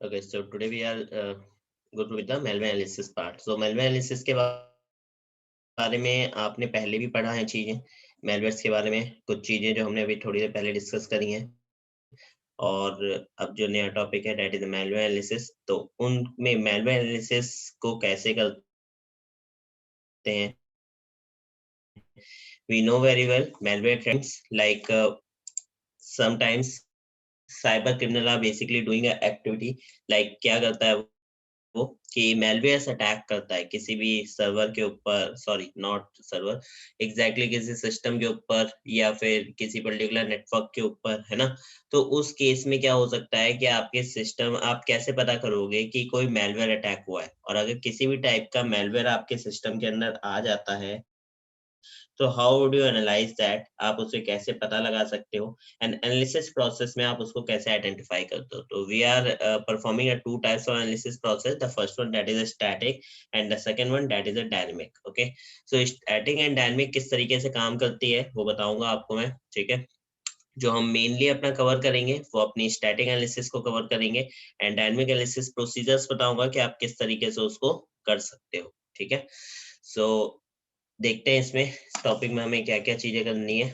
Okay, so today we are go with the malware analysis part. So malware analysis के बारे में आपने पहले भी पढ़ा है चीजें, malwares के बारे में कुछ चीजें जो हमने अभी थोड़ी देर पहले डिस्कस करी हैं, और अब जो नया टॉपिक है that is malware analysis. तो उनमें malware analysis को कैसे करते हैं? We know very well malware trends like sometimes cyber criminal are basically doing a activity like क्या करता है वो कि malwares अटैक करता है किसी भी सर्वर के ऊपर, सॉरी नॉट सर्वर, एग्जैक्टली किसी सिस्टम के ऊपर या फिर किसी पर्टिकुलर नेटवर्क के ऊपर, है ना. तो उस केस में क्या हो सकता है कि आपके सिस्टम, आप कैसे पता करोगे कि कोई malware अटैक हुआ है, और अगर किसी भी टाइप का malware आपके सिस्टम के अंदर आ जाता है तो how would you analyse that, आप उसे कैसे पता लगा सकते हो, एंड एनालिसिस प्रोसेस में आप उसको कैसे आइडेंटिफाई करते हो. तो we are performing a two types of analysis process. The first one that is a static and the second one that is a dynamic. Okay, so static and dynamic किस तरीके से काम करती है वो बताऊंगा आपको मैं, ठीक है. जो हम मेनली अपना कवर करेंगे वो अपनी स्टैटिक एनालिसिस को कवर करेंगे, एंड डायनेमिक एनालिसिस प्रोसीजर्स बताऊंगा कि आप किस तरीके से उसको कर सकते हो, ठीक है. सो देखते हैं इसमें टॉपिक में हमें क्या क्या चीजें करनी है.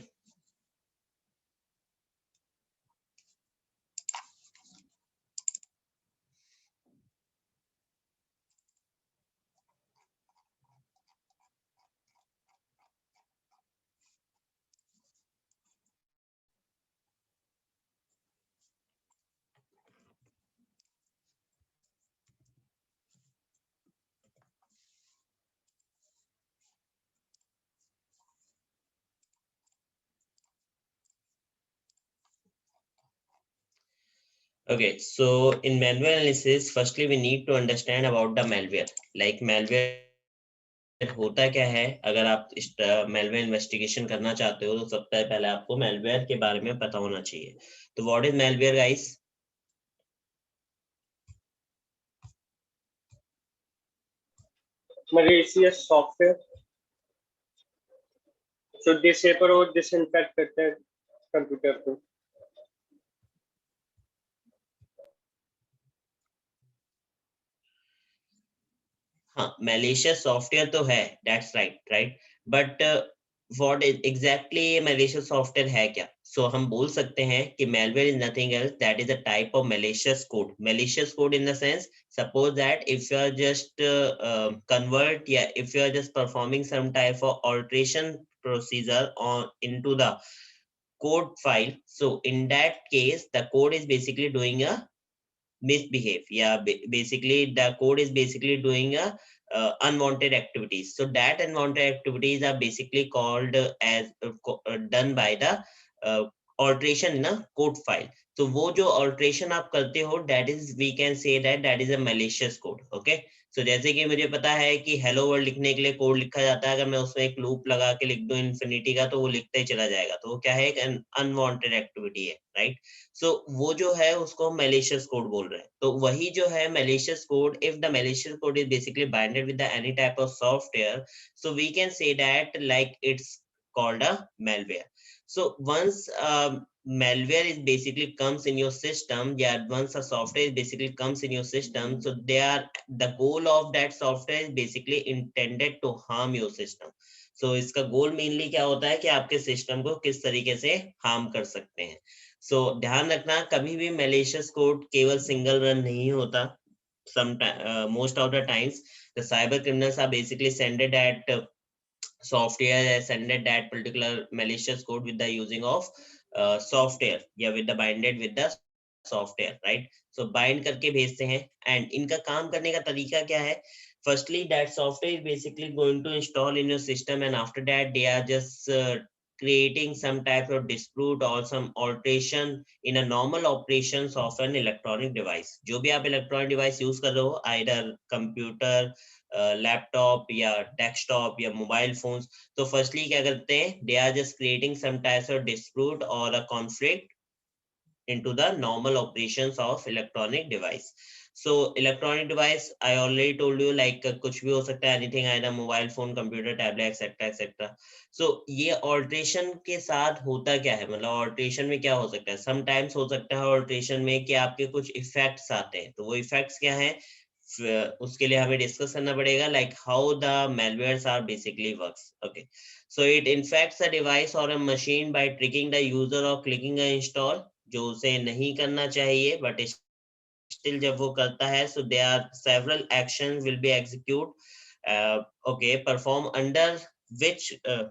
Okay, so in malware analysis, firstly we need to understand about the malware. Like malware होता क्या है. अगर आप malware investigation करना चाहते हो तो सबसे पहले आपको malware के बारे में पता होना चाहिए. तो what is malware, guys? malicious software जो डिसेबल और डिसइंफेक्ट करते हैं कंप्यूटर को. हाँ, malicious software तो है, that's right, but what is exactly malicious software है क्या? So हम बोल सकते हैं कि malware is nothing else that is a type of malicious code. Malicious code in the sense, suppose that if you are just if you are just performing some type of alteration procedure on into the code file, so in that case the code is basically doing a misbehave. Yeah, basically the code is basically doing a unwanted activities. So that unwanted activities are basically called as done by the alteration in a code file. तो वो जो alteration आप करते हो, that is we can say that is a malicious code. Okay, so जैसे कि मुझे पता है कि hello world लिखने के लिए कोड लिखा जाता है, अगर मैं उसमें एक लूप लगा के लिख दूं इन्फिनिटी का तो वो लिखता ही चला जाएगा, तो वो क्या है, एक अनवांटेड एक्टिविटी है, राइट. सो वो जो है उसको हम malicious code बोल रहे हैं. तो वही जो है malicious code, if the malicious code is basically binded with the any type of software, so we can say that like it's called a malware. So once malware is basically comes in your system, yeah, once a software is basically comes in your system, so they are, the goal of that software is basically intended to harm your system. So इसका गोल mainly क्या होता है कि आपके system को किस तरीके से हार्म कर सकते हैं. सो ध्यान रखना, कभी भी malicious कोड केवल सिंगल रन नहीं होता. Most of the times the cyber criminals are basically sended at software, sended that particular malicious code with the using of software, या with the binded with the software, right. So bind करके भेजते हैं, and इनका काम करने का तरीका क्या है. Firstly, that software is basically going to install in your system, and after that they are just creating some type of dispute or some alteration in a normal operations of an electronic device. जो भी आप electronic device use कर रहे हो, either computer, laptop या desktop या mobile phones, तो firstly क्या करते हैं, they are just creating some types of dispute और a conflict into the normal operations of electronic device. So electronic device, I already told you, like कुछ भी हो सकता है, anything, either mobile phone, computer, tablet, etc etc. So ये alteration के साथ होता क्या है, मतलब alteration में क्या हो सकता है, sometimes हो सकता है alteration में कि आपके कुछ effects आते हैं, तो वो effects क्या है, उसके लिए हमें डिस्कस करना पड़ेगा, like how the malwares are basically works. Okay, so it infects a device or a machine by tricking the user or clicking a install, जो उसे नहीं करना चाहिए, but still जब वो करता है, so there are several actions will be execute, okay, which uh,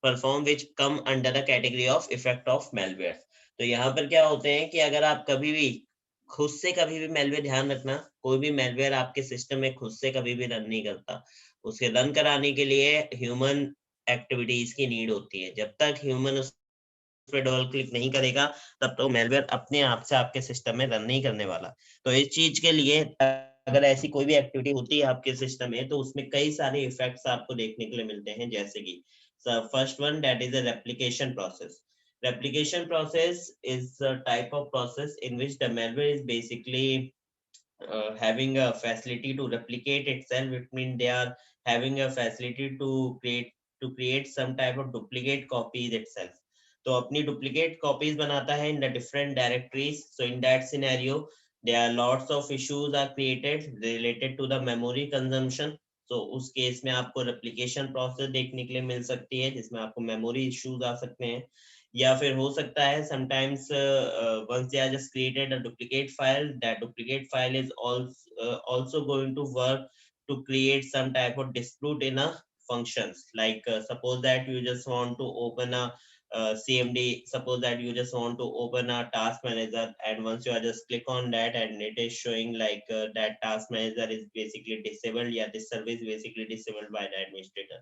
perform which come under the category of effect of malware. तो यहाँ पर क्या होते हैं कि अगर आप कभी भी खुद से कभी भी malware, ध्यान रखना, कोई भी malware आपके सिस्टम में खुद से कभी भी रन नहीं करता, उसके रन कराने के लिए ह्यूमन एक्टिविटीज की नीड होती है। जब तक ह्यूमन पे डबल क्लिक नहीं करेगा, तब तो मेलवेयर अपने आप से आपके सिस्टम में रन नहीं करने वाला। तो इस चीज के लिए अगर ऐसी कोई भी एक्टिविटी होती है आपके सिस्टम में, तो उसमें कई सारे इफेक्ट्स आपको देखने के लिए मिलते हैं, जैसे कि first one, that is a replication process. Replication process is a type of process in which the malware is basically having a facility to replicate itself. It means they are having a facility to create some type of duplicate copies itself. तो अपनी duplicate copies बनाता है in the different directories. So in that scenario, there are lots of issues are created related to the memory consumption. So उस case में आपको replication process देखने के लिए मिल सकती है, जिसमें आपको memory issues आ सकते हैं, या फिर हो सकता है sometimes once they are just created a duplicate file, that duplicate file is also going to work to create some type of dispute in a functions, like suppose that you just want to open a CMD, suppose that you just want to open a task manager, and once you are just click on that and it is showing like that task manager is basically disabled, yeah, this service basically disabled by the administrator.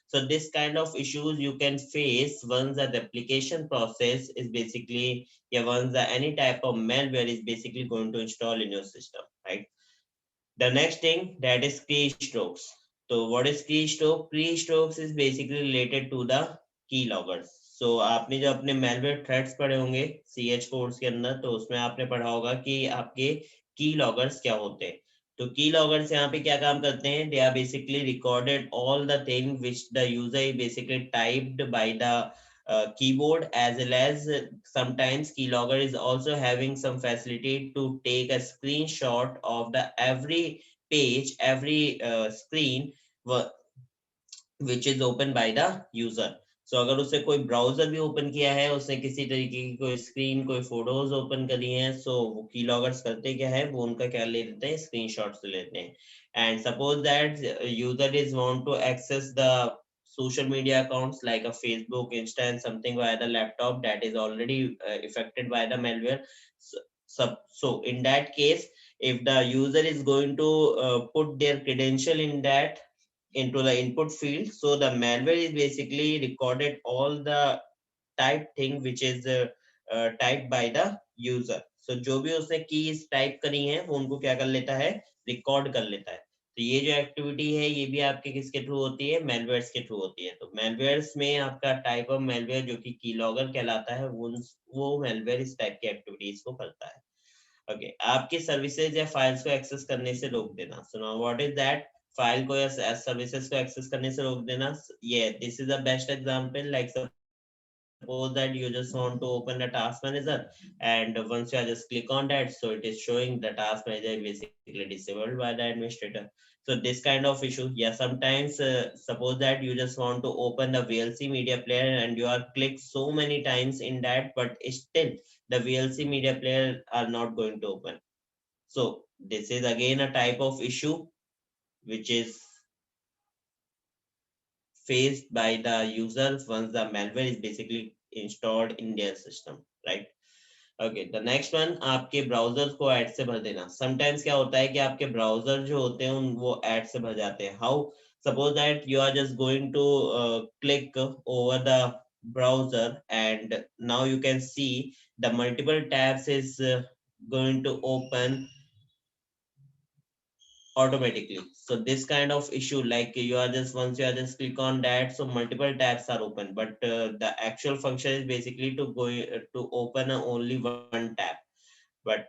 So this kind of issues you can face once the replication process is basically, yeah, once the any type of malware is basically going to install in your system, right? The next thing, that is keystrokes. So what is keystroke? Keystrokes is basically related to the keyloggers. So आपने जो अपने malware threats पढ़े होंगे CH codes के अंदर, तो उसमें आपने पढ़ा होगा कि आपके keyloggers क्या होते हैं। तो keyloggers यहाँ पे क्या काम करते हैं? They are basically recorded all the thing which the user basically typed by the keyboard, as well as sometimes keylogger is also having some facility to take a screenshot of the every page, every screen which is opened by the user. So अगर उसे कोई browser भी open किया है, उसने किसी तरीके की कोई स्क्रीन, कोई फोटोज ओपन करी हैं, सो वो कीलॉगर्स करते क्या है, वो उनका क्या ले लेते हैं, स्क्रीनशॉट्स लेते हैं. And suppose that user is want to access the social media accounts like a Facebook, Insta, and something via the laptop that is already affected by the malware. So in that case, if the user is going to put their credential in that into the input field, so the malware is basically recorded all the type thing which is typed by the user. So जो भी उसने keys type करी हैं, वो उनको क्या कर लेता है, रिकॉर्ड कर लेता है. तो ये जो एक्टिविटी है, ये भी आपके किसके थ्रू होती है, मेलवेयर्स के थ्रू होती है. तो मेलवेयर्स में आपका टाइप ऑफ मेलवेयर जो कि कीलॉगर कहलाता है, वो मेलवेयर इस टाइप की एक्टिविटीज को करता है. ओके, आपकी सर्विसेज या फाइल्स को एक्सेस करने से रोक देना. So now what is that? File को या सर्विसेज को एक्सेस करने से रोक देना. ये this is the best example. Like suppose that you just want to open the task manager, and once you just click on that, so it is showing the task manager is basically disabled by the administrator. So this kind of issue, yeah, sometimes suppose that you just want to open the VLC media player and you are clicked so many times in that, but still the VLC media player are not going to open. So this is again a type of issue which is faced by the users once the malware is basically installed in their system, right? Okay, the next one, आपके browsers को add से भर देना. Sometimes क्या होता है कि आपके ब्राउजर जो होते हैं वो एड से भर जाते हैं. How? Suppose that you are just going to click over the browser, and now you can see the multiple tabs is going to open automatically. So this kind of issue, like you are just once you are just click on that, so multiple tabs are open, but the actual function is basically to go to open only one tab. But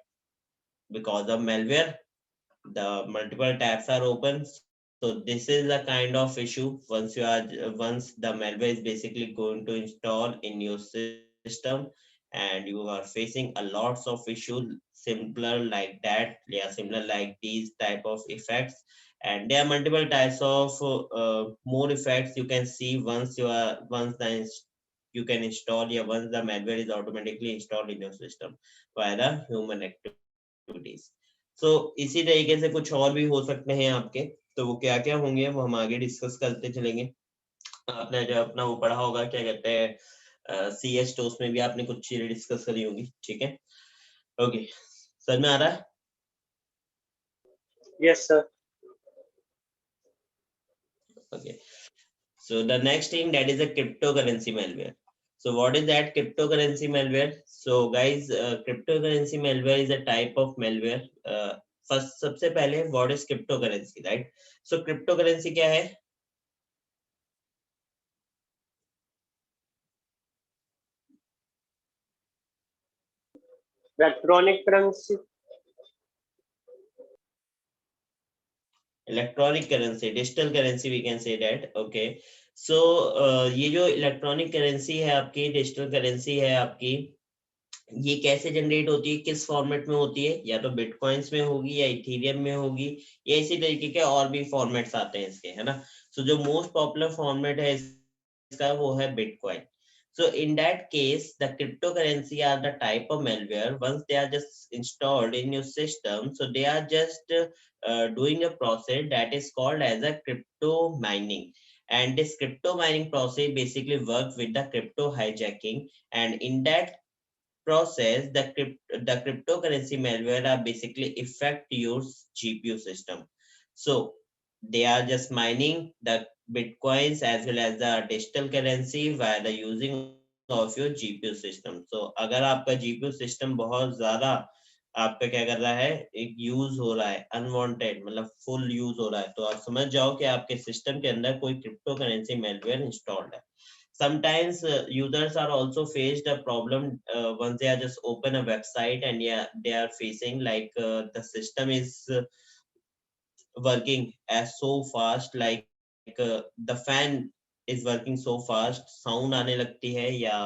because of malware the multiple tabs are open. So this is the kind of issue once the malware is basically going to install in your system and you are facing a lots of issues similar like that, yeah, similar like these type of effects. And there are multiple types of more effects you can see you can install, yeah, once the malware is automatically installed in your system via the human activities. So इसी तरीके से कुछ और भी हो सकते हैं आपके, तो वो क्या क्या होंगे वो हम आगे डिस्कस करते चलेंगे। आपने जो अपना वो पढ़ा होगा क्या कहते हैं सी एच टोस में भी आपने कुछ चीजें डिस्कस करी होगी, ठीक है। ओके, समझ में आ रहा है? Yes, sir. Okay, so the next thing that is a cryptocurrency malware. So what is that cryptocurrency malware? So guys, cryptocurrency malware is a type of malware. First सबसे पहले what is cryptocurrency, right? So cryptocurrency क्या है? Electronic currency. Electronic currency, digital currency we can say that. Okay, so ये जो electronic currency है आपकी, digital currency है आपकी, ये कैसे जनरेट होती है, किस फॉर्मेट में होती है? या तो बिटकॉइंस में होगी या इथेरियम में होगी या इसी तरीके के और भी फॉर्मेट्स आते हैं इसके, है ना। सो जो मोस्ट पॉपुलर फॉर्मेट है इसका वो है bitcoin. So in that case, the cryptocurrency are the type of malware. Once they are just installed in your system, so they are just doing a process that is called as a crypto mining. And this crypto mining process basically works with the crypto hijacking. And in that process, the cryptocurrency malware are basically affect your GPU system. So they are just mining the bitcoins as well as the digital currency via the using of your GPU system. So अगर आपका GPU system बहुत ज़्यादा आपका क्या कर रहा है, एक यूज हो रहा है अनवांटेड, मतलब फुल यूज हो रहा है, तो आप समझ जाओ कि आपके सिस्टम के अंदर कोई क्रिप्टो करेंसी malware इंस्टॉल्ड है। Sometimes users are also faced a problem once they are just open a website and yeah they are facing like the system is working as so fast like the fan is working so fast, sound आने लगती है या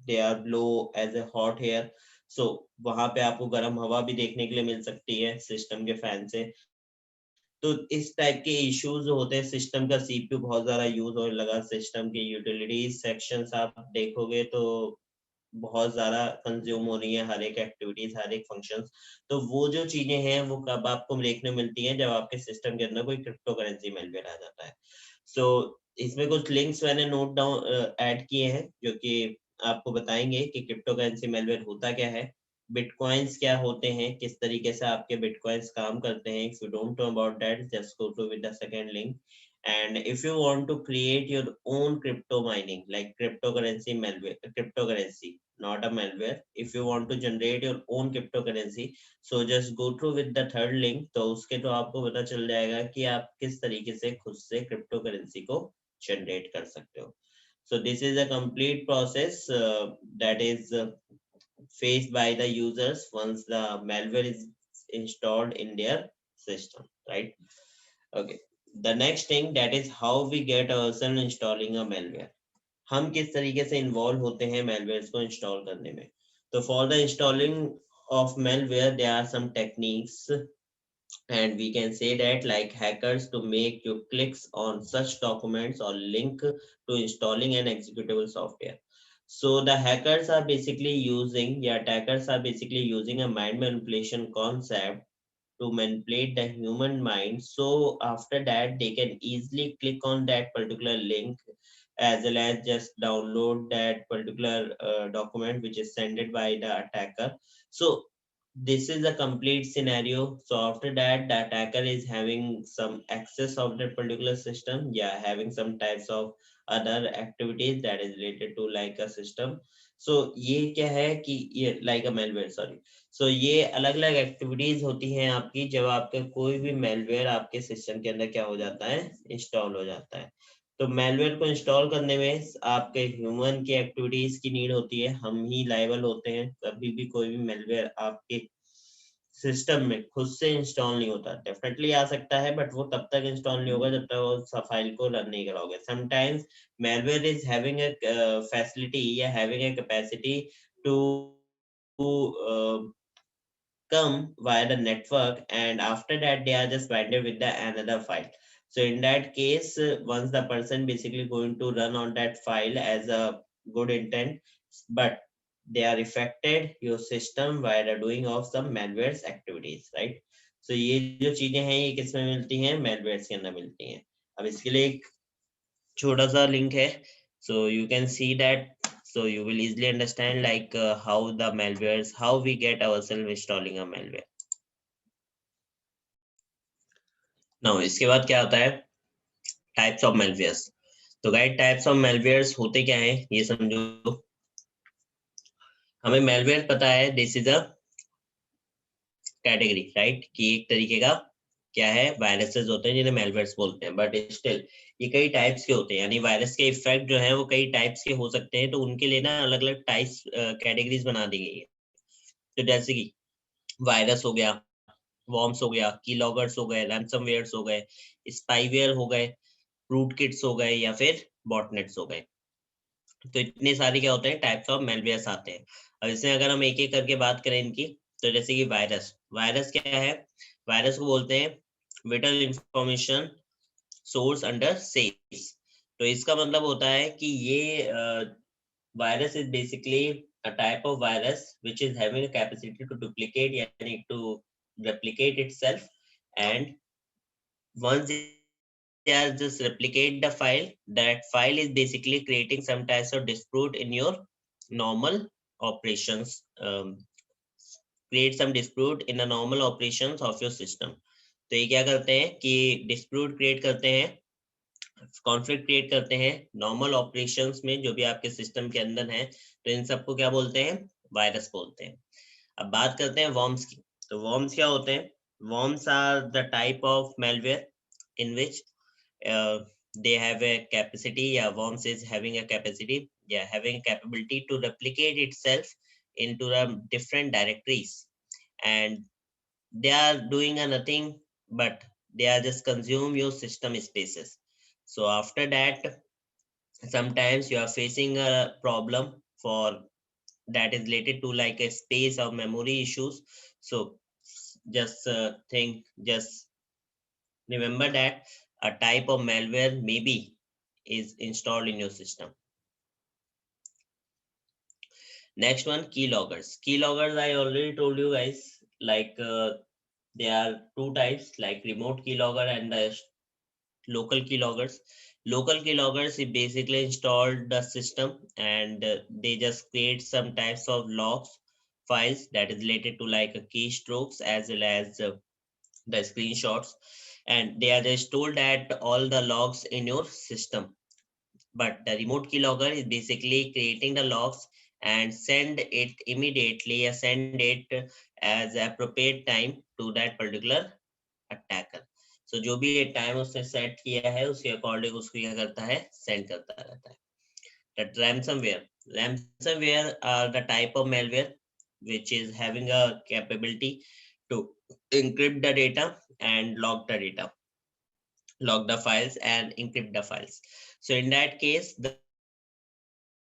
they are blow as a hot air. So वहां पे आपको गर्म हवा भी देखने के लिए मिल सकती है सिस्टम के फैन से। तो इस टाइप के इश्यूज होते हैं, सिस्टम का सीपीयू बहुत ज्यादा यूज होने लगा, सिस्टम के यूटिलिटीज सेक्शंस आप देखोगे तो बहुत ज्यादा कंज्यूम हो रही है, हर एक एक्टिविटीज हर एक फंक्शंस। तो वो जो चीजें हैं वो कब आपको देखने मिलती हैं, जब आपके सिस्टम के अंदर कोई क्रिप्टो करेंसी malware आ जाता है। सो इसमें कुछ लिंक्स मैंने नोट डाउन ऐड किए हैं जो कि आपको बताएंगे कि क्रिप्टो करेंसी malware होता क्या है, बिटकॉइंस क्या होते हैं, किस तरीके से आपके बिटकॉइंस काम करते हैं। If you don't know about that just go to with the second link. And if you want to create your own crypto mining like cryptocurrency malware, cryptocurrency not a malware, if you want to generate your own cryptocurrency, so just go through with the third link। तो उसके तो आपको पता चल जाएगा कि आप किस तरीके से खुद से cryptocurrency को generate कर सकते हो। So this is a complete process that is faced by the users once the malware is installed in their system, right? Okay, the next thing that is how we get ourselves installing a malware। हम किस तरीके से involve होते हैं malwares को install करने में। तो for the installing of malware there are some techniques, and we can say that like hackers to make you clicks on such documents or link to installing an executable software. So the hackers are basically using, yeah, attackers are basically using a mind manipulation concept to manipulate the human mind. So after that, they can easily click on that particular link as well as just download that particular document which is sent by the attacker. So this is a complete scenario. So after that, the attacker is having some access of that particular system, yeah, having some types of other activities that is related to like a system. So ये क्या है कि ये like a malware, sorry। सो ये अलग अलग activities होती हैं आपकी जब आपका कोई भी मेलवेयर आपके सिस्टम के अंदर क्या हो जाता है, इंस्टॉल हो जाता है। तो मेलवेयर को इंस्टॉल करने में आपके ह्यूमन की एक्टिविटीज की नीड होती है, हम ही लायबल होते हैं कभी भी कोई भी मेलवेयर आपके सिस्टम में खुद से इंस्टॉल नहीं होता, डेफिनेटली आ सकता है बट वो तब तक इंस्टॉल नहीं होगा जब तक वो फाइल को रन नहीं कराओगे. Sometimes malware is having a facility या having a capacity to uh, come via the network, and after that they are just binded with the another file. So in that case, once the person basically going to run on that file as a good intent, but they are affected your system via the doing of some malware's activities, right? So ये जो चीजें हैं ये किसमें मिलती हैं, malwares के अंदर मिलती हैं. अब इसके लिए एक छोटा सा लिंक है, so you can see that, so you will easily understand like how the malwares, how we get ourselves installing a malware. Now इसके बाद क्या आता है, टाइप्स ऑफ malwares. तो गाइड टाइप्स ऑफ malwares होते क्या हैं ये समझो. हमें malware पता है, this is a category, right, कि एक तरीके का क्या है, वायरसेस होते हैं जिन्हें malwares बोलते हैं, बट स्टिल ये कई टाइप्स के होते हैं, यानी वायरस के इफेक्ट जो है वो कई टाइप्स के हो सकते हैं, तो उनके लिए ना अलग अलग टाइप्स कैटेगरीज बना दी गई है. तो जैसे कि वायरस हो गया, वॉर्म्स हो गया, कीलॉगर्स हो गए, रैंसमवेयर्स हो गए, स्पाईवेयर हो गए, रूट किट्स हो गए या फिर बॉटनेट्स हो गए. तो इतने सारे क्या होते हैं, टाइप्स ऑफ मेलवेयर्स आते हैं. अब इसमें अगर हम एक एक करके बात करें इनकी, तो जैसे कि वायरस, वायरस क्या है, वायरस को बोलते हैं vital information source under sales. तो इसका मतलब होता है कि ये virus is basically a type of virus which is having a capacity to duplicate, yani to replicate itself, and once they are just replicate the file, that file is basically creating some types of dispute in your normal operations, create some dispute in the normal operations of your system. तो ये क्या करते हैं कि dispute create करते हैं, conflict create करते हैं नॉर्मल ऑपरेशंस में जो भी आपके सिस्टम के अंदर है, तो इन सबको क्या बोलते हैं, वायरस बोलते हैं. अब बात करते हैं वॉर्म्स की. तो वॉर्म्स क्या होते हैं, worms are the type of malware in which they have a capacity, yeah, worms is having a capacity, yeah, having a capability to replicate itself into the different directories, and they are doing a nothing but they are just consume your system spaces. So after that, sometimes you are facing a problem for that is related to like a space or memory issues. So just think, just remember that a type of malware maybe is installed in your system. Next one, keyloggers. Keyloggers, I already told you guys, like there are two types, like remote keylogger and the local keyloggers. Local keyloggers is basically installed the system, and they just create some types of logs files that is related to like keystrokes as well as the screenshots, and they are just told that all the logs in your system. But the remote keylogger is basically creating the logs and send it immediately, send it as appropriate time to that particular attacker. So जो भी ये time उसने set किया है उसके according उसको क्या करता है, सेंड करता रहता है. That ransomware are the type of malware which is having a capability to encrypt the data and log the data, log the files and encrypt the files. So in that case, the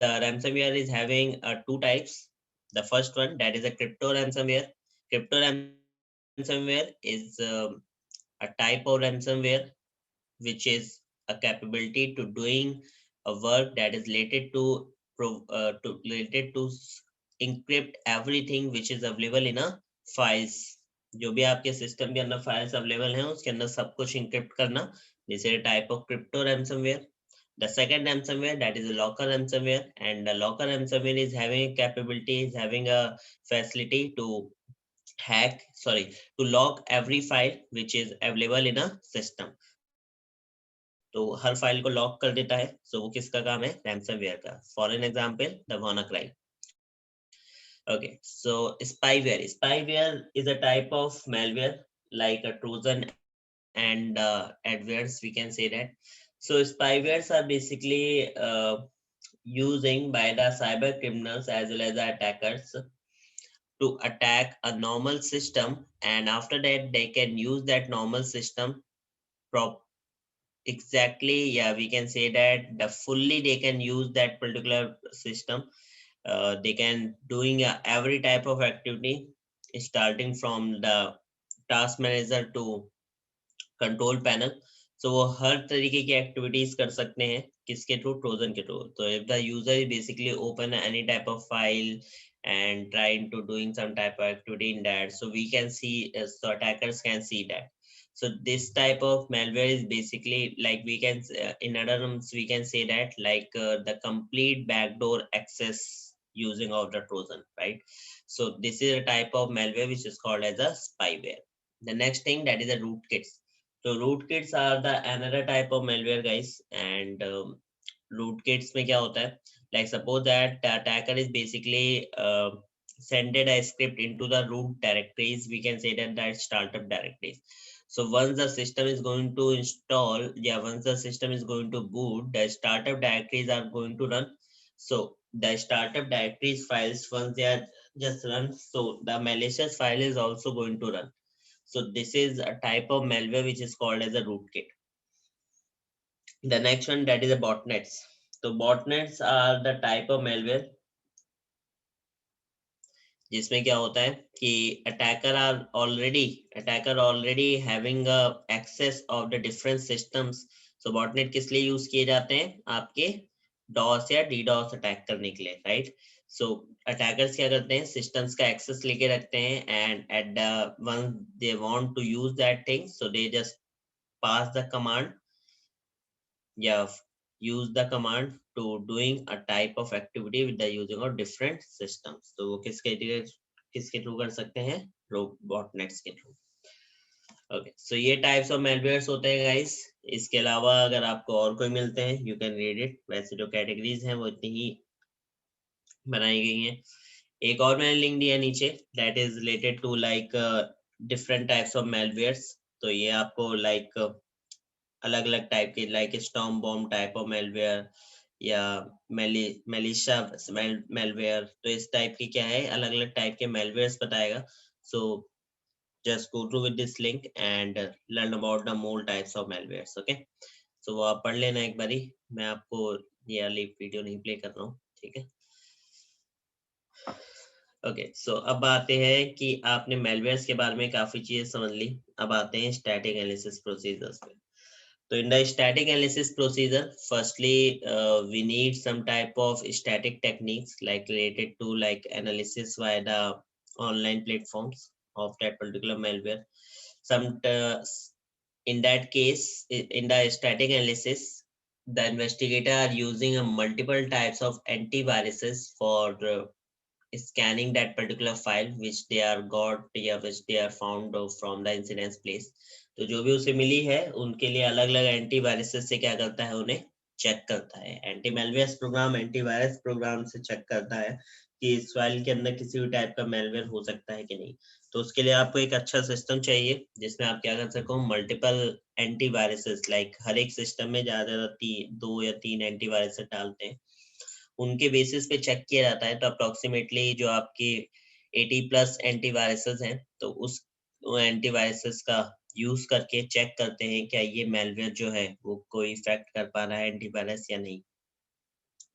ransomware is having two types. The first one, that is a crypto ransomware. Crypto ransomware is a type of ransomware which is a capability to doing a work that is related to encrypt everything which is available in a files. जो भी आपके system के अंदर files available हैं उसके अंदर सब कुछ encrypt करना, this is a type of crypto ransomware. The second ransomware, that is a locker ransomware, and the locker ransomware is having a capability, is having a facility to to log every file which is available in a system. तो हर file को lock कर देता है. सो वो किसका काम है, ransomware का. For an example, the WannaCry. Okay, so spyware is a type of malware like a Trojan and adwares, we can say that. So spywares are basically using by the cyber criminals as well as the attackers to attack a normal system, and after that they can use that normal system prop exactly, yeah, we can say that the fully they can use that particular system. They can doing every type of activity, starting from the task manager to control panel. So वो हर तरीके की activities कर सकते हैं किसके through, Trojan के through. तो if the user is basically open any type of file and trying to doing some type of activity in that, so we can see, so attackers can see that. So this type of malware is basically like we can in other terms we can say that like the complete backdoor access using of the trojan, right? So this is a type of malware which is called as a spyware. The next thing, that is a rootkits. So rootkits are the another type of malware, guys. And rootkits में क्या होता है? Like suppose that the attacker is basically sended a script into the root directories. We can say that startup directories. So once the system is going to install, yeah, once the system is going to boot, the startup directories are going to run. So the startup directories files, once they are just run, so the malicious file is also going to run. So this is a type of malware which is called as a rootkit. The next one, that is a botnets. So botnets are the type of malware जिसमें क्या होता है कि attacker already having access of the different systems. So botnet किस लिए use किए जाते हैं? आपके डॉस या डीडॉस अटैक करने के लिए, राइट? सो अटैकर्स क्या करते हैं? सिस्टम्स का एक्सेस लेके रखते हैं and at the one they want to use that thing, so they just pass the command, yeah, use the command to doing a type of activity with the using of different systems. तो वो किसके through कर सकते हैं? Botnets के through. Okay, so ये types of malwares होते हैं गाइस. इसके अलावा अगर आपको और कोई मिलते हैं, यू कैन रीड इट. वैसे जो कैटेगरीज हैं वो इतनी ही बनाई गई हैं. एक और मैंने लिंक दिया नीचे, that is related to like different types of malwares. तो ये आपको लाइक अलग अलग टाइप के, like storm bomb type of malware या मेलिशा मेलवेयर. तो इस टाइप की क्या है, अलग अलग टाइप के मेलवेयर्स बताएगा. सो just go through with this link and learn about the more types of malwares. Okay, so वो आप पढ़ लेना एक बारी. मैं आपको ये वाली वीडियो नहीं प्ले कर रहा हूँ, ठीक है? ओके, सो अब आते हैं कि आपने मेलवेयर्स के बारे में काफी चीजें समझ ली. अब आते हैं स्टैटिक एनालिसिस प्रोसीजर्स पे. So in the static analysis procedure, firstly, we need some type of static techniques like related to like analysis via the online platforms of that particular malware. Some in that case, in the static analysis, the investigator are using a multiple types of antiviruses for scanning that particular file which they are got या which they are found from the incident place. तो जो भी उसे मिली है उनके लिए अलग अलग एंटीवायरस से क्या करता है, उन्हें चेक करता है. Anti malware program antivirus program से चेक करता है कि इस फाइल के अंदर किसी भी टाइप का मेलवेयर हो सकता है कि नहीं. तो उसके लिए आपको एक अच्छा सिस्टम चाहिए जिसमें आप क्या कर सको, मल्टीपल एंटीवायरसेस, लाइक हर एक सिस्टम में ज्यादा 2 या 3 एंटीवायरस डालते हैं, उनके बेसिस पे चेक किया जाता है. तो अप्रोक्सीमेटली जो आपके 80 प्लस एंटीवायरसेस हैं, तो उस एंटीवायरसेस का यूज करके चेक करते हैं क्या ये मेलवेयर जो है वो कोई इफेक्ट कर पा रहा है एंटीवायरस या नहीं.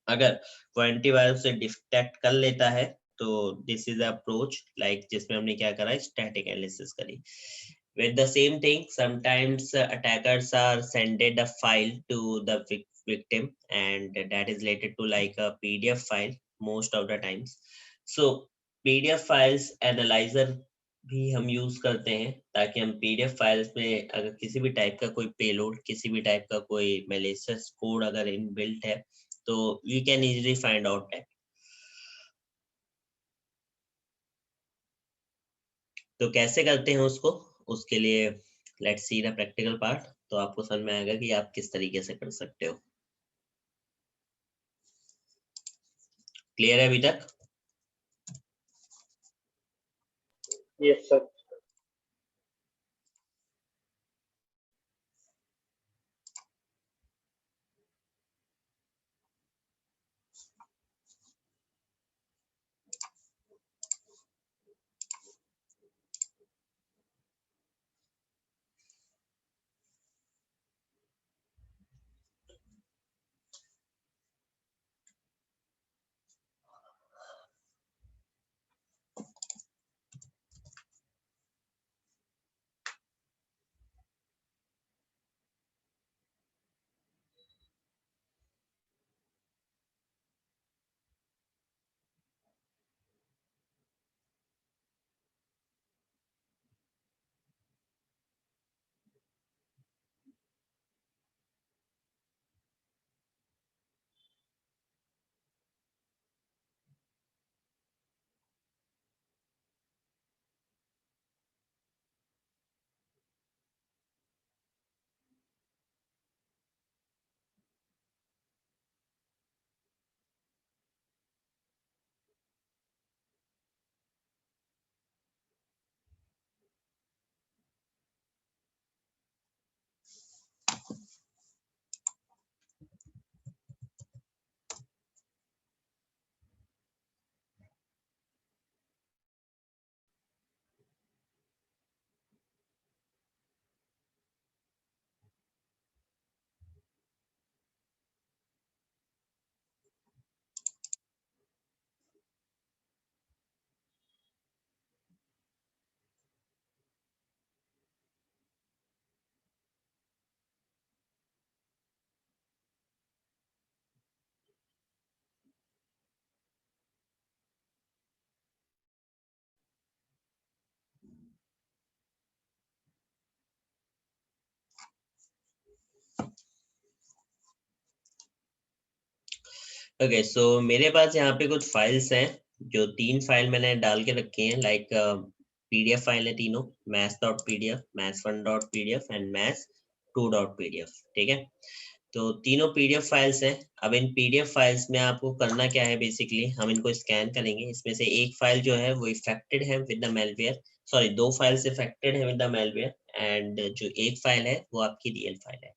अगर वो एंटीवायरस से डिटेक्ट कर लेता है तो दिस इज अप्रोच लाइक जिसमें हमने क्या करा, स्टैटिक एनालिसिस करी. With the same thing, sometimes attackers are sended a file to the victim, and that is related to like a PDF file most of the times. So PDF files analyzer भी हम use करते हैं ताकि हम PDF files में अगर किसी भी टाइप का कोई पेलोड, किसी भी टाइप का कोई malicious कोड अगर इनबिल्ट है तो we can easily find out that. तो कैसे करते हैं उसको, उसके लिए let's see the practical part. तो आपको समझ में आएगा कि आप किस तरीके से कर सकते हो. क्लियर है अभी तक? Yes, sir. ओके, सो मेरे पास यहाँ पे कुछ फाइल्स हैं, जो 3 फाइल मैंने डाल के रखी हैं, लाइक पीडीएफ फाइल है तीनों, maths.pdf, maths1.pdf एंड maths2.pdf, ठीक है। तो तीनों पीडीएफ फाइल्स हैं। अब इन पीडीएफ फाइल्स में आपको करना क्या है, बेसिकली हम इनको स्कैन करेंगे। इसमें से एक फाइल जो है वो इफेक्टेड है with the malware, sorry 2 files affected है विद द मेलवेयर, एंड जो एक फाइल है वो आपकी रियल फाइल है।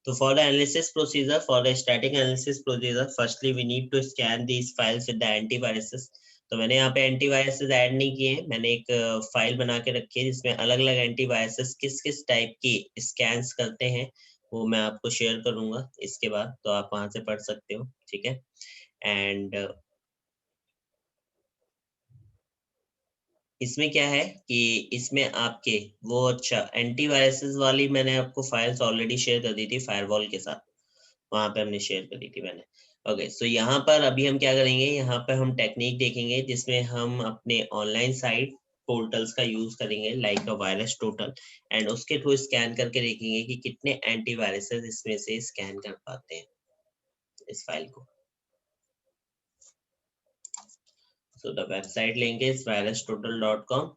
So for the analysis procedure, for the static analysis procedure, firstly we need to scan these files with the antiviruses. तो मैंने यहाँ पे एंटीवायरसेस ऐड नहीं किए हैं, मैंने एक फाइल बना के रखी है जिसमें अलग अलग एंटीवायरसेस किस किस टाइप की स्कैन्स करते हैं, वो मैं आपको शेयर करूंगा इसके बाद, तो आप वहां से पढ़ सकते हो, ठीक है। एंड इसमें क्या है कि इसमें आपके वो, अच्छा, एंटीवायरसेस वाली मैंने आपको फाइल्स ऑलरेडी शेयर कर दी थी फायरवॉल के साथ, वहां पे हमने शेयर करी थी मैंने। ओके, सो यहाँ पर अभी हम क्या करेंगे, यहाँ पर हम टेक्निक देखेंगे जिसमें हम अपने ऑनलाइन साइट पोर्टल्स का यूज करेंगे, like a virus total, and उसके थ्रू स्कैन करके देखेंगे कि कितने एंटीवायरसेस इसमें से स्कैन कर पाते हैं इस फाइल को। So the website link is virustotal.com.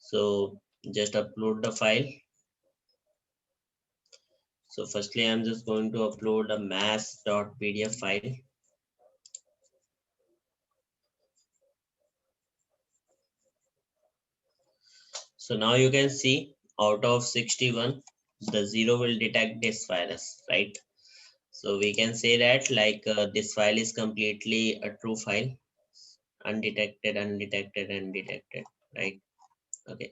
So just upload the file. So firstly, I'm just going to upload a maths.pdf file. So now you can see out of 61, the 0 will detect this virus, right? So we can say that like this file is completely a true file, undetected, undetected, undetected, right? Okay.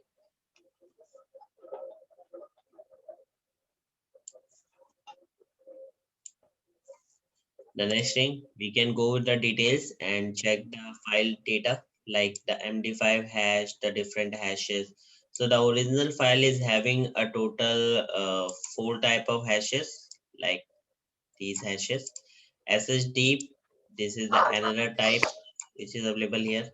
The next thing, we can go with the details and check the file data, like the MD5 hash, the different hashes. So the original file is having a total 4 type of hashes, like these hashes. SSD, this is the another type which is available here.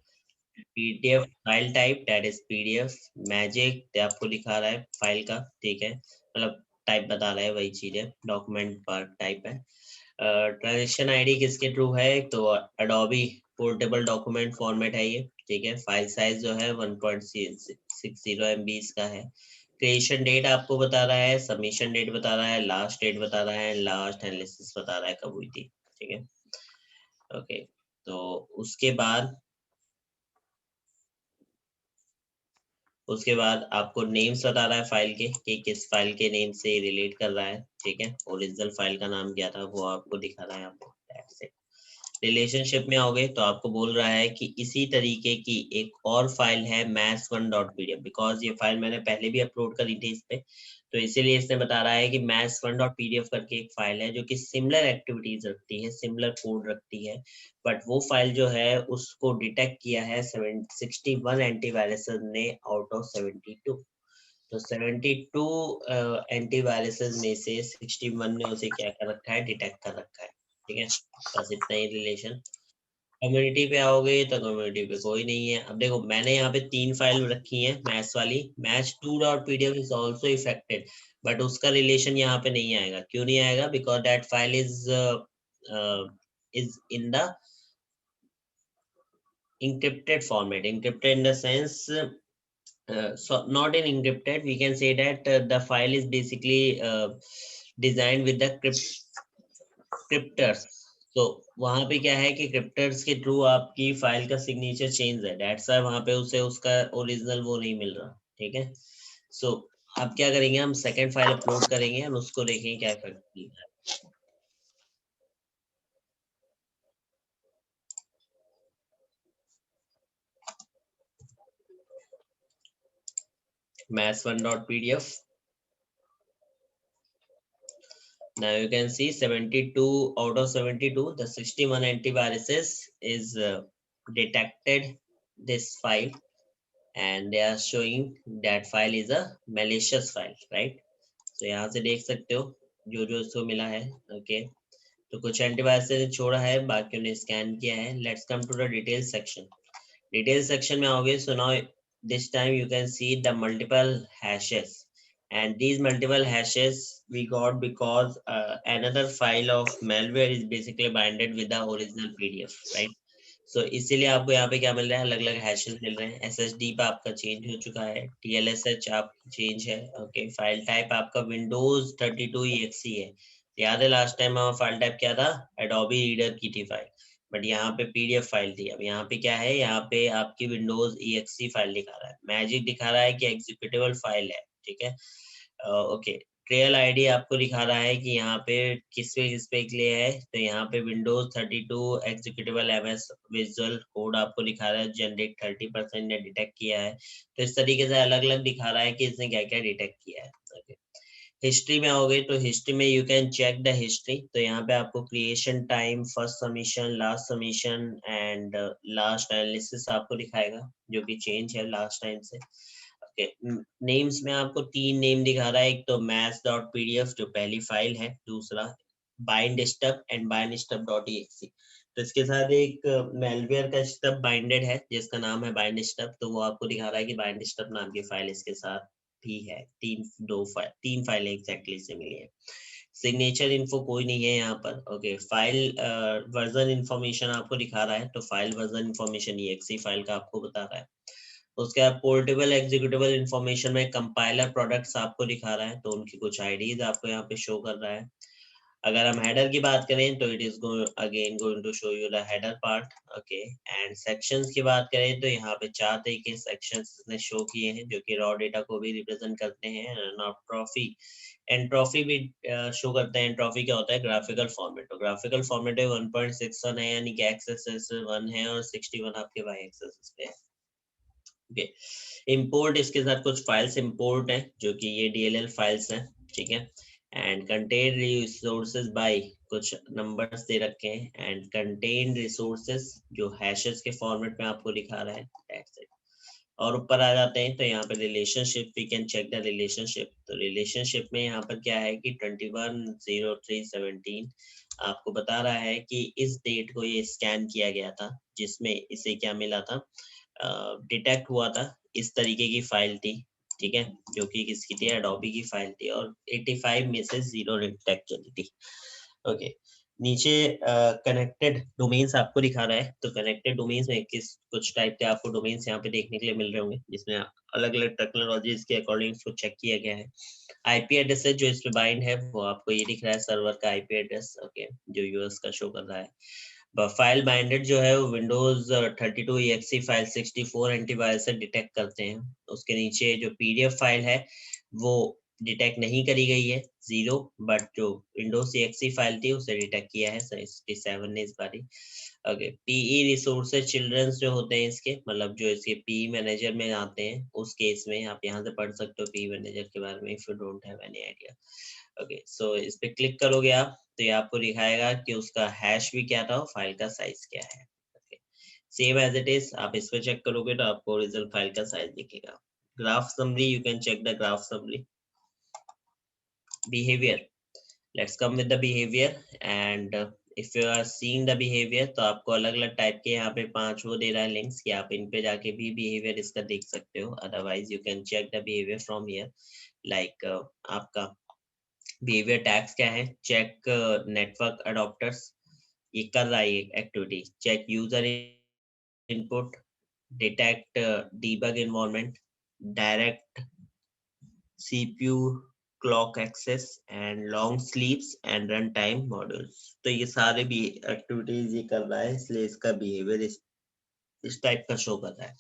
PDF file type, that is PDF magic, ये आपको दिखा रहा है file का, ठीक है, मतलब type बता रहा है, वही चीज है, डॉक्यूमेंट पर टाइप है। ट्रांजेक्शन आईडी किसके थ्रू है, तो अडोबी पोर्टेबल डॉक्यूमेंट फॉर्मेट है ये, ठीक है। फाइल साइज जो है 1.60 MB का है। क्रिएशन डेट आपको बता रहा है, सबमिशन डेट बता रहा है, लास्ट डेट बता रहा है, लास्ट एनालिसिस बता रहा है कब हुई थी, ठीक है। ओके, तो उसके बाद आपको नेम्स बता रहा है फाइल के, कि किस फाइल के नेम से रिलेट कर रहा है, ठीक है। ओरिजिनल फाइल का नाम क्या था वो आपको दिखा रहा है आपको, दैट्स इट। रिलेशनशिप में आओगे तो आपको बोल रहा है कि इसी तरीके की एक और फाइल है maths1.pdf, बिकॉज ये फाइल मैंने पहले भी अपलोड करी थी इस पे, तो इसीलिए इसने बता रहा है कि maths1.pdf करके एक फाइल है जो कि सिमिलर एक्टिविटीज रखती है, सिमिलर कोड रखती है, बट वो फाइल जो है उसको डिटेक्ट किया है 61 एंटीवायरस ने आउट ऑफ 72। तो 72 एंटीवायरसेस में से 61 ने उसे क्या कर रखा है, डिटेक्ट कर रखा है, ठीक है। बस इतना ही रिलेशन। कम्युनिटी पे आओगे तो कम्युनिटी पे कोई नहीं है। अब देखो मैंने यहाँ पे 3 फाइल रखी है मैथ्स वाली, maths2.pdf is also affected, but उसका रिलेशन यहाँ पे नहीं आएगा। क्यों नहीं आएगा, because that file is in the encrypted format, encrypted in the sense, so not in encrypted, we can say that the file is basically designed with the cryptors। तो वहां पे क्या है कि क्रिप्टर्स के थ्रू आपकी फाइल का सिग्नेचर चेंज है, दैट्स व्हाई वहां पे उसे उसका ओरिजिनल वो नहीं मिल रहा, ठीक है। सो अब क्या करेंगे, हम सेकंड फाइल अपलोड करेंगे और उसको देखेंगे क्या इफेक्ट है। maths1.pdf, now you can see 72 out of 72, the 61 antiviruses is detected this file, and they are showing that file is a malicious file, right? So यहाँ से देख सकते हो जो जो इसको मिला है, okay, तो कुछ एंटीवायरस ने छोड़ा है, बाकियों ने स्कैन किया है. Let's come to the detail section. Detail section में आओगे, so now this time you can see the multiple hashes, and these multiple hashes we got because another file of malware is basically binded with the original PDF, right? So इसीलिए आपको यहाँ पे क्या मिल रहा है, अलग अलग हैशेस मिल रहे हैं. SSD पे आपका चेंज हो चुका है, TLSH आप चेंज है. ओके, फाइल टाइप आपका Windows 32 exe है. याद है लास्ट टाइम हमारा फाइल टाइप क्या था, Adobe Reader की थी फाइल, बट यहाँ पे PDF फाइल थी. अब यहाँ पे क्या है, यहाँ पे आपकी विंडोज exe फाइल दिखा रहा है, मैजिक दिखा रहा है कि एग्जीक्यूटेबल फाइल है. ठीक है, ओके. ट्रेल आईडी आपको दिखा रहा है कि यहाँ पे किस पे के लिए है, तो यहाँ पे Windows 32 executable MS visual code आपको दिखा रहा है, जनरेट 30% ने डिटेक्ट किया है. तो इस तरीके से अलग अलग दिखा रहा है कि इसने क्या क्या डिटेक्ट किया है. ओके, हिस्ट्री में आओगे तो हिस्ट्री में you can check the history. तो यहाँ पे आपको creation time, first submission, last submission and last analysis आपको दिखाएगा, जो कि चेंज है लास्ट टाइम से. ओके, नेम्स में आपको 3 नेम दिखा रहा है. एक तो maths.pdf जो पहली फाइल है, दूसरा bindstub एंड bindstub.exe. तो इसके साथ एक मेलवेयर का स्टब बाइंडेड है जिसका नाम है bindstub, तो वो आपको दिखा रहा है कि bindstub नाम की फाइल इसके साथ भी है. तीन फाइलें एग्जैक्टली से मिली है. सिग्नेचर इन्फो कोई नहीं है यहाँ पर. ओके, फाइल वर्जन इंफॉर्मेशन आपको दिखा रहा है, तो file version information exe file का आपको बता रहा है. उसके बाद पोर्टेबल एग्जीक्यूटेबल इंफॉर्मेशन में कंपाइलर प्रोडक्ट्स आपको दिखा रहा है, तो उनकी कुछ आईडीज आपको यहाँ पे शो कर रहा है. अगर हम हेडर की बात करें तो it is again going to show you the header part. Okay, and sections की बात करें तो यहाँ पे 4 तरीके सेक्शंस ने शो किए हैं जो कि रॉ डेटा को भी रिप्रेजेंट करते हैं. ट्रॉफी एंड ट्रॉफी भी शो करते हैं. ट्रॉफी क्या होता है, ग्राफिकल फॉर्मेट. तो ग्राफिकल फॉर्मेट है 1.61 है, यानी कि एक्स एक्सिस 1 है और 61 आपके वाई एक्सिस पे है. ओके, इंपोर्ट इसके साथ कुछ फाइल्स इंपोर्ट हैं जो कि ये DLL फाइल्स हैं. ठीक है, एंड कंटेन रिसोर्सेज बाय कुछ नंबर्स दे रखे हैं, एंड कंटेन रिसोर्सेज जो हैशेस के फॉर्मेट में आपको दिखा रहा है. That's it. और ऊपर आ जाते हैं तो यहाँ पे relationship, we can check the relationship. तो रिलेशनशिप में यहाँ पर क्या है कि 210317 आपको बता रहा है कि इस डेट को ये स्कैन किया गया था, जिसमें इसे क्या मिला था, डिटेक्ट हुआ था. इस तरीके की फाइल थी. ठीक है, जो कि किसकी थी, एडोबी की फाइल थी, और 85 में से 0 डिटेक्ट करी थी. ओके, नीचे कनेक्टेड डोमेन्स आपको दिखा रहा है. तो कनेक्टेड डोमेन्स में किस कुछ टाइप के आपको डोमेन्स यहाँ पे देखने के लिए मिल रहे होंगे, जिसमें अलग अलग टेक्नोलॉजीज के अकॉर्डिंग इसको चेक किया गया है. आईपी एड्रेस जो इस पे बाइंड है वो आपको ये दिख रहा है, सर्वर का आईपी एड्रेस. ओके, जो यूएस का शो कर रहा है. फाइल बाइंडेड जो है वो विंडोज 32 exe फाइल 64 एंटीवायरस से डिटेक्ट करते हैं. उसके नीचे जो पीडीएफ फाइल है वो डिटेक्ट नहीं करी गई है, 0, बट जो विंडोज exe फाइल थी उसे डिटेक्ट किया है 67 ने इस बारी. ओके, पीई रिसोर्सेज चिल्ड्रंस जो होते हैं इसके, मतलब जो इसके पीई मैनेजर में आते हैं, उस केस में आप यहाँ से पढ़ सकते हो पीई मैनेजर के बारे में, if you don't have any idea. Okay, so इस पे क्लिक करोगे आप तो ये आपको दिखाएगा कि उसका हैश भी क्या था और फाइल का साइज क्या है. सेम एज इट इज आप इस पे चेक करोगे तो आपको ओरिजिनल फाइल का साइज दिखेगा. Graph summary, you can check the graph summary. Behaviour, let's come with the behaviour. And if you are seeing the behaviour तो आपको अलग अलग टाइप के यहाँ पे 5 वो दे रहा है लिंक्स कि आप इन पे जाके भी बिहेवियर इसका देख सकते हो. Otherwise you can check the behaviour from here. Like आपका बिहेवियर टैग्स क्या है, चेक नेटवर्क अडॉप्टर्स, ये कर रहा है ये activity. Check user input, detect debug environment, direct CPU clock access and long sleeps and run time modules. तो ये सारे भी एक्टिविटीज ये कर रहा है, इसलिए इसका बिहेवियर इस टाइप का शो कर रहा है.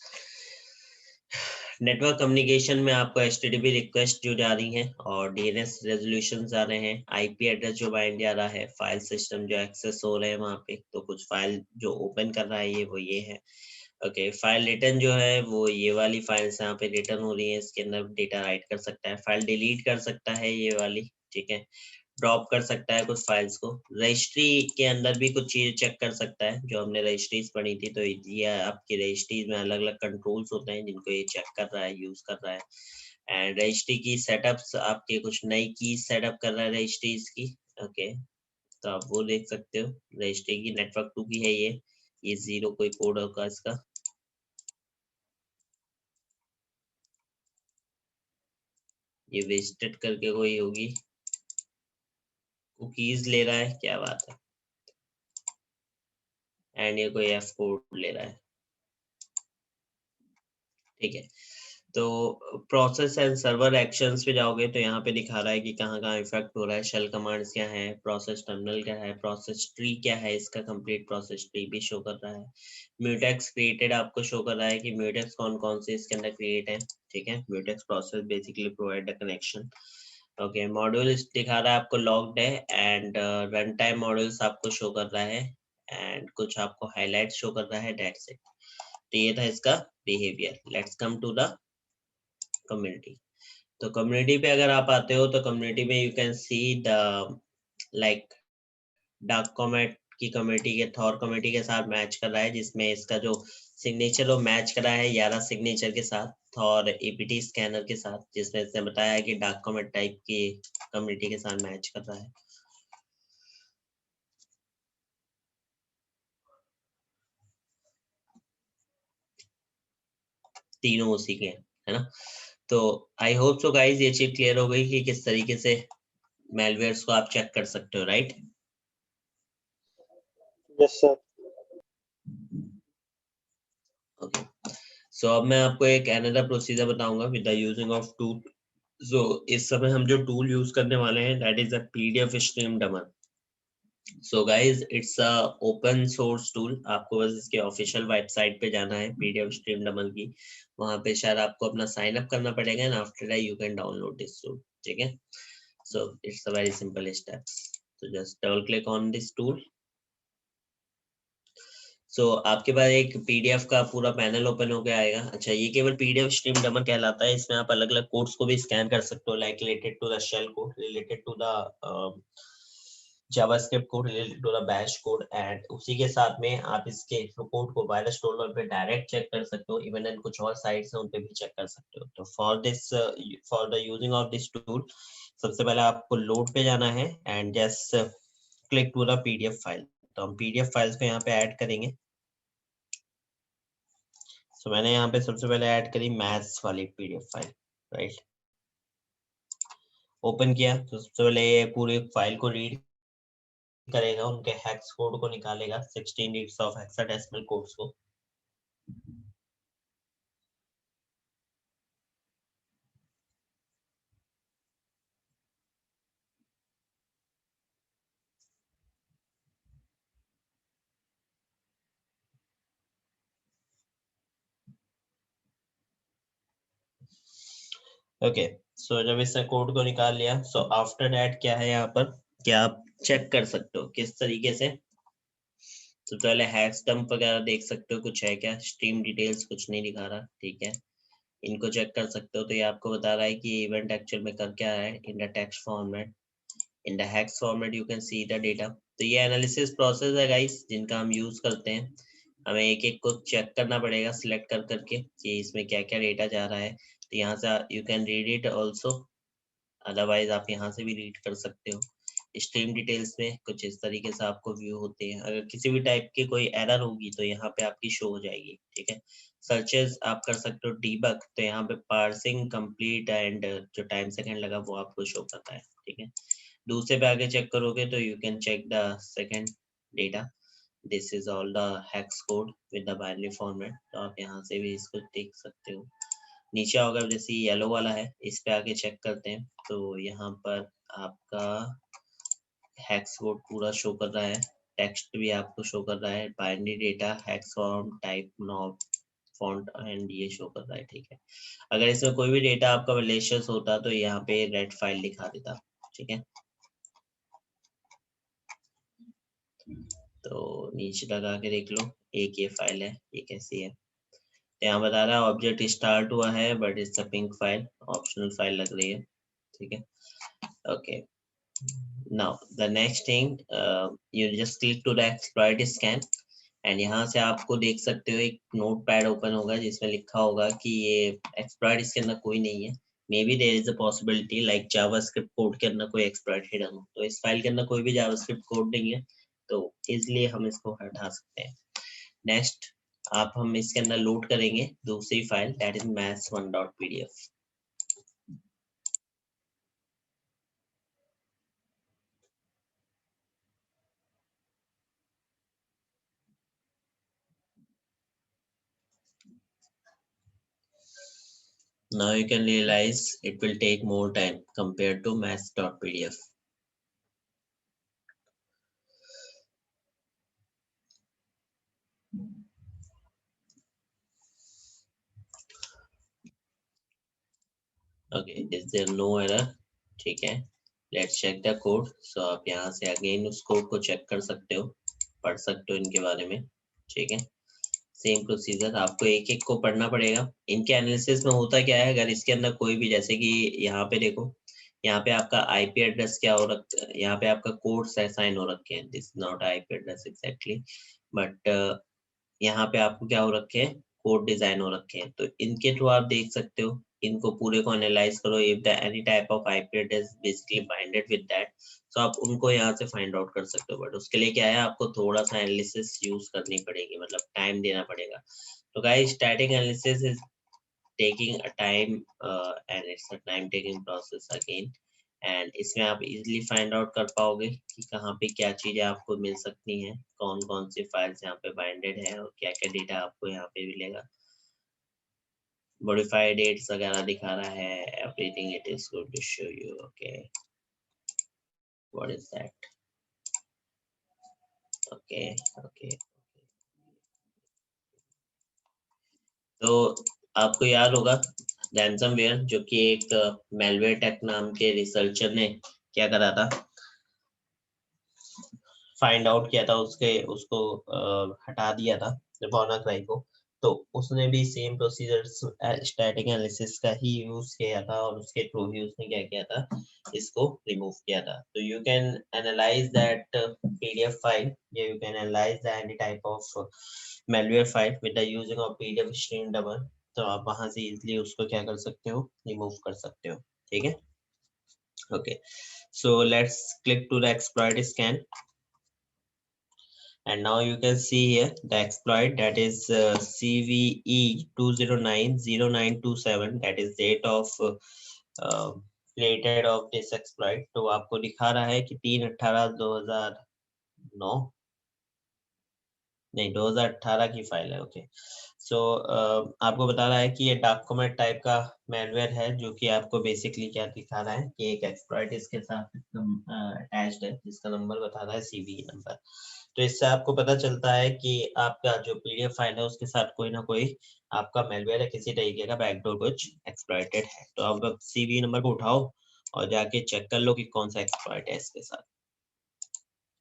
नेटवर्क कम्युनिकेशन में आपको HTTP रिक्वेस्ट जो जा रही हैं और DNS रेजोल्यूशन आ रहे हैं. आईपी एड्रेस जो बाइंड जा रहा है, फाइल सिस्टम जो एक्सेस हो रहे हैं वहाँ पे, तो कुछ फाइल जो ओपन कर रहा है ये वो ये है. ओके, फाइल रिटर्न जो है वो ये वाली फाइल्स यहाँ पे रिटर्न हो रही है, इसके अंदर डेटा राइट कर सकता है. फाइल डिलीट कर सकता है ये वाली. ठीक है, ड्रॉप कर सकता है कुछ फाइल्स को. रजिस्ट्री के अंदर भी कुछ चीज चेक कर सकता है, जो हमने रजिस्ट्रीज पढ़ी थी, तो ये आपकी रजिस्ट्रीज में अलग अलग कंट्रोल्स होते हैं जिनको ये चेक कर रहा है, यूज कर रहा है. एंड रजिस्ट्री की सेटअप्स, आपके कुछ नई की सेटअप कर रहा है रजिस्ट्रीज की. ओके, तो आप वो देख सकते हो। रजिस्ट्री की नेटवर्क 2 की है ये 0 कोई कोड होगा इसका। ये वेस्टेड करके कोई होगी, कुकीज ले रहा है, क्या बात है। एंड ये कोई एफ कोड ले रहा है, ठीक है। तो प्रोसेस एंड सर्वर एक्शंस पे जाओगे तो यहाँ पे दिखा रहा है कि कहाँ कहाँ इफेक्ट हो रहा है, शेल कमांड्स क्या है, प्रोसेस टर्मिनल क्या है, प्रोसेस ट्री क्या है, इसका कंप्लीट प्रोसेस ट्री भी शो कर रहा है। म्यूटेक्स क्रिएटेड आपको शो कर रहा है कि म्यूटेक्स कौन कौन से इसके अंदर क्रिएट है, ठीक है। Mutex process basically provide the connection. Okay, module दिखा रहा है आपको लॉग्ड है, एंड रन टाइम मॉड्यूल्स आपको शो कर रहा है, एंड कुछ आपको हाईलाइट शो कर रहा है, दैट्स इट। तो ये था इसका behaviour. Let's come to the community. तो कम्युनिटी पे अगर आप आते हो तो कम्युनिटी में you can see the like dark comet की कम्युनिटी के थॉर कम्युनिटी के साथ मैच कर रहा है, जिसमें इसका जो सिग्नेचर वो मैच करा है 11 सिग्नेचर के साथ, थॉर एपीटी स्कैनर के साथ, जिसमें इसने बताया है कि डार्क कॉमेट टाइप की कम्युनिटी के साथ मैच कर रहा है। तीनों उसी के है ना। तो आई होप सो गाइस ये चीज क्लियर हो गई कि किस तरीके से मेलवेयर्स को आप चेक कर सकते हो, right. Yes sir. Okay, so अब मैं आपको एक अनदर प्रोसीजर बताऊंगा with the using of tool. So इस समय हम जो टूल यूज करने वाले हैं that is a PDF stream dumper. So guys it's a open source tool. आपको बस इसके ऑफिशियल वेबसाइट पे जाना है पीडीएफ स्ट्रीम डमर की, वहां पे शायद आपको अपना साइन अप करना पड़ेगा and after that you can download this tool, ठीक है। So it's a very simple steps. So just double click on this tool. सो आपके पास एक पीडीएफ का पूरा पैनल ओपन होकर आएगा। अच्छा, ये केवल पीडीएफ स्ट्रीम डमर कहलाता है, इसमें आप अलग अलग कोड्स को भी स्कैन कर सकते हो, like related to the shell code, related to the JavaScript code, related to the bash code, and उसी के साथ में आप इसके कोड को वायरस टोलर पे डायरेक्ट चेक कर सकते हो, इवन एंड कुछ और साइट्स हैं उन पे भी चेक कर सकते हो। तो for the using of this tool सबसे पहले आपको लोड पे जाना है and just click to the PDF file. तो हम पीडीएफ फाइल्स को यहाँ पे ऐड करेंगे। तो मैंने यहाँ पे सबसे पहले ऐड करी मैथ्स वाली पीडीएफ फाइल, राइट। ओपन किया तो सबसे पहले ये पूरी फाइल को रीड करेगा, उनके हेक्स कोड को निकालेगा, 16 डिजिट्स ऑफ हेक्साडेसिमल कोड्स को। ओके, सो जब इसने कोड को निकाल लिया, सो आफ्टर दैट क्या है यहाँ पर, क्या आप चेक कर सकते हो किस तरीके से। तो पहले हैश डंप वगैरह देख सकते हो, कुछ है क्या, स्ट्रीम डिटेल्स कुछ नहीं दिखा रहा, ठीक है। इनको चेक कर सकते हो। तो ये आपको बता रहा है कि इवेंट एक्चुअल में कर क्या है in the text format, in the hex format you can see the data. तो ये एनालिसिस प्रोसेस है गाइस जिनका हम यूज करते हैं। हमें एक एक को चेक करना पड़ेगा सिलेक्ट कर करके कि इसमें क्या क्या डेटा जा रहा है। तो यहाँ से you can read it also, otherwise आप यहाँ से भी रीड कर सकते हो। स्ट्रीम डिटेल्स में कुछ इस तरीके से आपको व्यू होते हैं। अगर किसी भी टाइप की कोई एरर होगी तो यहाँ पे आपकी शो हो जाएगी, ठीक है। सर्चेस आप कर सकते हो, डीबग तो यहाँ पे पार्सिंग कंप्लीट एंड जो टाइम सेकंड लगा वो आपको शो करता है, ठीक है। दूसरे पे आगे चेक करोगे तो you can check the second data, this is all the hex code with the binary format. तो आप यहाँ से भी इसको देख सकते हो। नीचे होगा जैसे येलो वाला है, इस पे आके चेक करते हैं तो यहाँ पर आपका हेक्स कोड पूरा शो कर रहा है, टेक्स्ट भी आपको शो कर रहा है, binary data, hex form, type, knob, font and ये शो कर रहा है, ठीक है। अगर इसमें कोई भी डेटा आपका मलेशियस होता तो यहाँ पे रेड फाइल दिखा देता, ठीक है। तो नीचे लगा के देख लो, एक ये फाइल है, ये कैसी है। यहाँ बता रहा है ऑब्जेक्ट स्टार्ट हुआ है but it's a pink file, optional file लग रही है, ठीक है। Okay, now the next thing you just click to the exploit scan and यहाँ से आपको देख सकते हो एक नोट पैड ओपन होगा जिसमें लिखा होगा कि ये एक्सप्लॉइट इसके अंदर कोई नहीं है, maybe there is a possibility like JavaScript code के अंदर कोई एक्सप्लॉइट हिडन हो, तो इस फाइल के अंदर कोई भी जावास्क्रिप्ट कोड नहीं है, तो इसलिए हम इसको हटा सकते हैं। नेक्स्ट आप हम इसके अंदर लोड करेंगे दूसरी file that is maths1.pdf। Now you can realize it will take more time compared to maths.pdf. Okay, is there no error? ठीक है, let's check the code. So आप यहाँ से again उस कोड को चेक कर सकते हो, पढ़ सकते हो इनके बारे में, ठीक है। सेम प्रोसीजर आपको एक एक को पढ़ना पड़ेगा। इनके एनालिसिस में होता क्या है, अगर इसके अंदर कोई भी, जैसे कि यहाँ पे देखो, यहाँ पे आपका आईपी एड्रेस क्या हो रखा है, यहाँ पे आपका कोड्स असाइन हो रखे हैं, this not IP address exactly, but यहाँ पे आपको क्या हो रखे हैं, कोड डिजाइन हो रखे हैं, तो इनके थ्रू आप देख सकते हो, इनको पूरे को एनालाइज करो, if the any type of IP address basically binded with that, तो आप उनको यहाँ से फाइंड आउट कर सकते हो, बट उसके लिए क्या है, आपको थोड़ा सा एनालिसिस यूज करनी पड़ेगी, मतलब टाइम देना पड़ेगा। तो guys static analysis is taking a time and it's a time taking process again, and इसमें आप easily find out कर पाओगे कि कहाँ पे क्या चीजें आपको मिल सकती हैं, कौन कौन सी फाइल्स यहाँ पे बाइंडेड है और क्या क्या डेटा आपको यहाँ पे मिलेगा। मॉडिफाइड डेट्स वगैरह दिखा रहा है, everything it is going to show you. Okay, what is that? Okay okay, तो आपको याद होगा रैंसमवेयर, जो कि एक मेलवेयर टेक नाम के रिसर्चर ने क्या करा था, फाइंड आउट किया था, उसको हटा दिया था वानाक्राई को, तो उसने भी सेम प्रोसीजर स्टैटिक एनालिसिस का ही यूज किया था और उसके थ्रू ही उसने क्या किया था, इसको रिमूव किया था। तो you can analyse that PDF file, you can analyse the any type of malware file with the using of PDF stream double, तो आप वहां से इजीली उसको क्या कर सकते हो, रिमूव कर सकते हो, ठीक है। Okay, so let's click to the exploit scan, and now you can see here the exploit, that is CVE 2090927, that is date of created of this exploit। तो आपको दिखा रहा है कि 3/18/2009, नहीं 2018 की फाइल है। ओके, सो आपको बता रहा है कि ये डॉक्यूमेंट टाइप का मैलवेयर है, जो कि आपको बेसिकली क्या दिखा रहा है कि एक एक्सप्लॉइट इसके साथ अटैच्ड है, जिसका नंबर बता रहा है सीवीई नंबर। तो इससे आपको पता चलता है कि आपका जो पीडीएफ फाइल है उसके साथ कोई ना कोई आपका मेलवेयर है, किसी तरीके का बैकडोर कुछ एक्सप्लॉइटेड है। तो आप सीवीई नंबर को उठाओ और जाके चेक कर लो कि कौन सा एक्सप्लॉइट है इसके साथ।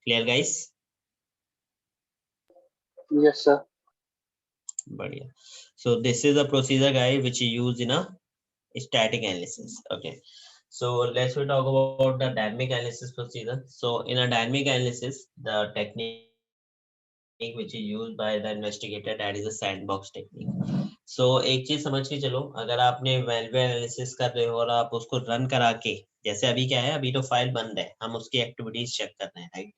Clear guys? Yes, sir. बढ़िया। So this is a procedure guide which you use in a static analysis. Okay, so let's we talk about the dynamic analysis procedure. So in a dynamic analysis, the technique which is used by the investigator, that is a sandbox technique. So एक चीज समझ के चलो, अगर आपने malware analysis कर रहे हो और आप उसको रन करा के, जैसे अभी क्या है, अभी तो फाइल बंद है, हम उसकी एक्टिविटीज चेक कर रहे हैं, राइट।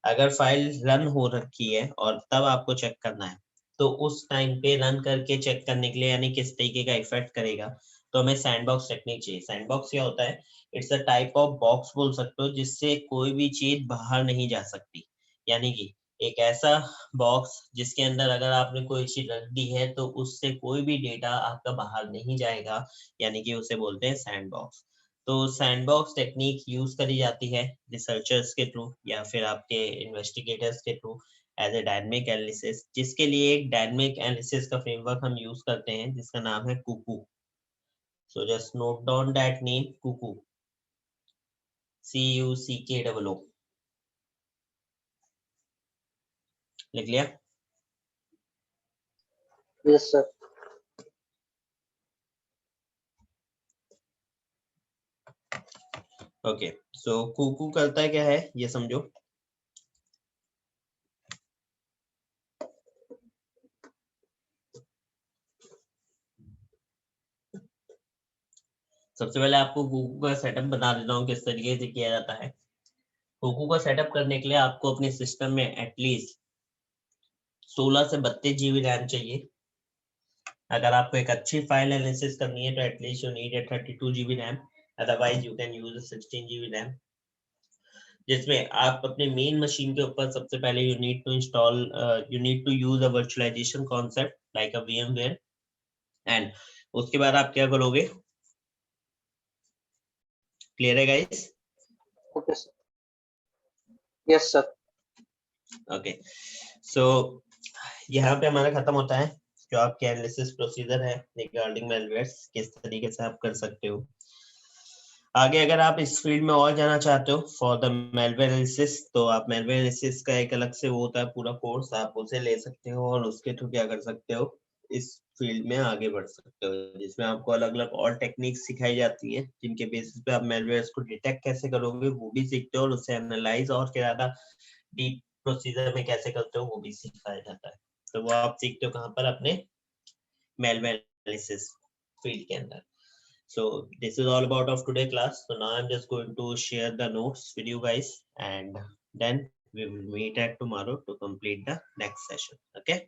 अगर फाइल रन हो रखी है और तब आपको चेक करना है, तो उस टाइम पे रन करके चेक करने के लिए, यानी किस तरीके का इफेक्ट करेगा, तो हमें सैंडबॉक्स टेक्निक चाहिए। सैंडबॉक्स क्या होता है? It's a type of box बोल सकते हो, जिससे कोई भी चीज बाहर नहीं जा सकती, यानी कि एक ऐसा बॉक्स जिसके अंदर अगर आपने कोई चीज रख दी है तो उससे कोई भी डेटा आपका बाहर नहीं जाएगा, यानी कि उसे बोलते हैं सैंडबॉक्स। तो सैंडबॉक्स टेक्निक यूज करी जाती है रिसर्चर्स के थ्रू या फिर आपके इन्वेस्टिगेटर्स के through as a dynamic analysis, जिसके लिए एक डायनेमिक एनालिसिस का फ्रेमवर्क हम यूज करते हैं जिसका नाम है Cuckoo. So just note down that name, Cuckoo, CUCKOO। लिख लिया? Yes, sir. Okay, so Cuckoo करता क्या है ये समझो। सबसे पहले आपको कोको का सेटअप बता देता हूँ किस तरीके से किया जाता है। कोको का सेटअप करने के लिए आपको अपने सिस्टम में एटलीस्ट 16 से 32 जीबी रैम चाहिए। अगर आपको एक अच्छी फाइल एनालिसिस करनी है तो at least you need a 32 GB RAM, otherwise you can use 16 GB RAM, जिसमें आप अपने मेन मशीन के ऊपर सबसे पहले you need to install, you need to use a virtualization concept like a VMware, and उसके बाद आप क्या करोगे? क्लियर है guys? Okay sir, yes sir. Okay, so यहाँ पे हमारा खत्म होता है जो आपके एनालिसिस प्रोसीजर है रिगार्डिंग मैलवेयर्स, किस तरीके से आप कर सकते हो। आगे अगर आप इस फील्ड में और जाना चाहते हो फॉर द मैलवेयर एनालिसिस, तो आप मैलवेयर एनालिसिस का एक अलग से वो होता है पूरा कोर्स, आप उसे ले सकते हो और उसके थ्रू क्या कर सकते हो, इस फील्ड में आगे बढ़ सकते हो, जिसमें आपको अलग अलग और टेक्निक्स सिखाई जाती है जिनके बेसिस पे आप मैलवेयर्स को डिटेक्ट कैसे करोगे वो भी सीखते हो, और उसे एनालाइज और ज्यादा डीप प्रोसीजर में कैसे करते हो वो भी सिखाया जाता है। तो वो आप सीखते हो कहाँ पर? अपने malware analysis field के अंदर। So this is all about of today class. So now I'm just going to share the notes with you guys, and then we will meet at tomorrow to complete the next session. Okay.